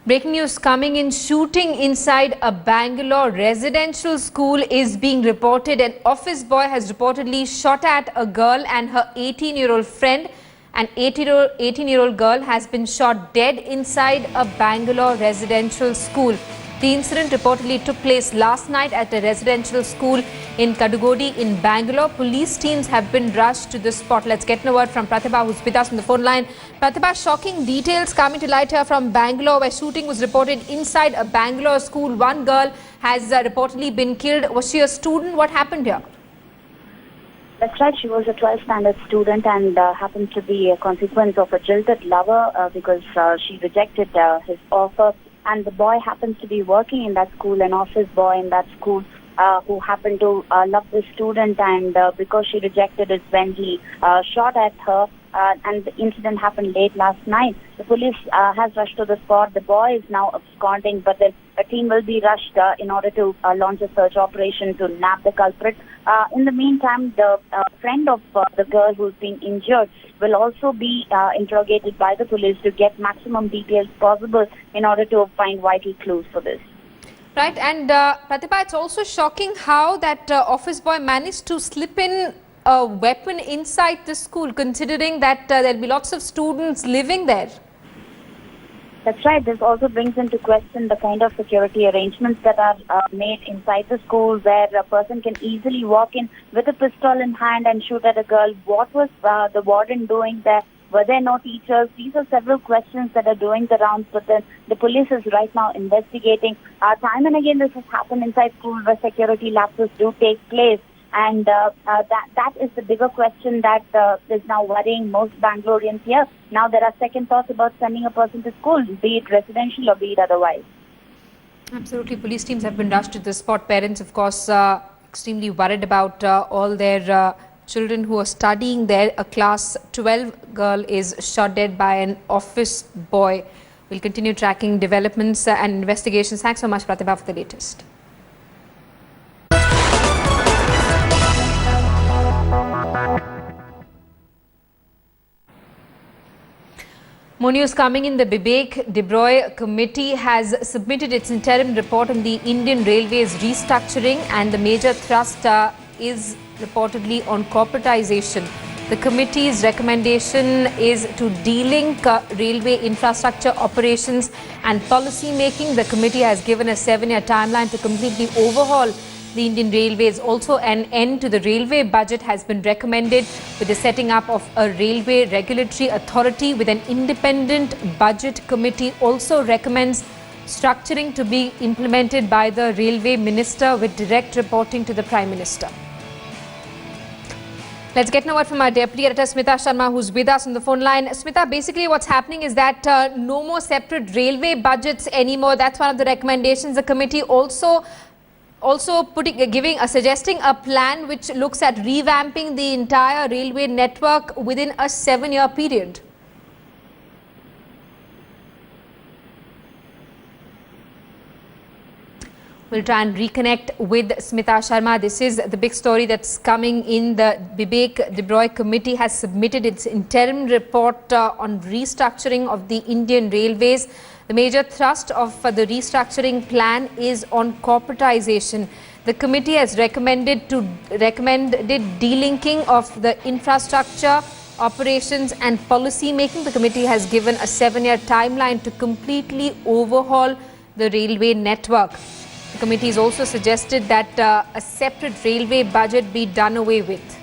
Breaking news coming in. Shooting inside a Bangalore residential school is being reported. An office boy has reportedly shot at a girl and her 18-year-old friend. An 18-year-old girl has been shot dead inside a Bangalore residential school. The incident reportedly took place last night at a residential school in Kadugodi in Bangalore. Police teams have been rushed to the spot. Let's get a word from Pratibha, who's with us on the phone line. Pratibha, shocking details coming to light here from Bangalore, where shooting was reported inside a Bangalore school. One girl has reportedly been killed. Was she a student? What happened here? That's right. She was a 12th standard student and happened to be a consequence of a jilted lover because she rejected his offer. And the boy happens to be working in that school, an office boy in that school, who happened to love this student, and because she rejected it when he shot at her, and the incident happened late last night. The police has rushed to the spot. The boy is now absconding, but then a team will be rushed in order to launch a search operation to nab the culprit. In the meantime, the friend of the girl who's been injured will also be interrogated by the police to get maximum details possible in order to find vital clues for this. Right, and Pratibha, it's also shocking how that office boy managed to slip in a weapon inside the school, considering that there'll be lots of students living there. That's right. This also brings into question the kind of security arrangements that are made inside the school, where a person can easily walk in with a pistol in hand and shoot at a girl. What was the warden doing there? Were there no teachers? These are several questions that are doing the rounds, but the police is right now investigating. Time and again, this has happened inside schools where security lapses do take place. And that is the bigger question that is now worrying most Bangaloreans here. Now there are second thoughts about sending a person to school, be it residential or be it otherwise. Absolutely. Police teams have been rushed to the spot. Parents, of course, extremely worried about all their children who are studying there. A class 12 girl is shot dead by an office boy. We'll continue tracking developments and investigations. Thanks so much, Pratibha, for the latest. More news coming in. The Bibek-Debroy committee has submitted its interim report on the Indian Railways restructuring, and the major thrust is reportedly on corporatization. The committee's recommendation is to de-link railway infrastructure operations and policy making. The committee has given a 7-year timeline to completely overhaul the Indian Railways. Also, an end to the railway budget has been recommended, with the setting up of a railway regulatory authority with an independent budget committee. Also recommends structuring to be implemented by the railway minister with direct reporting to the Prime Minister. Let's get now word from our deputy editor Smita Sharma, who's with us on the phone line. Smita, basically what's happening is that no more separate railway budgets anymore. That's one of the recommendations. The committee also suggesting a plan which looks at revamping the entire railway network within a 7-year period. We'll try and reconnect with Smita Sharma. This is the big story that's coming in. The Bibek-Debroy committee has submitted its interim report on restructuring of the Indian Railways. The major thrust of the restructuring plan is on corporatization. The committee has recommended delinking of the infrastructure, operations and policy making. The committee has given a 7-year timeline to completely overhaul the railway network. The committee has also suggested that a separate railway budget be done away with.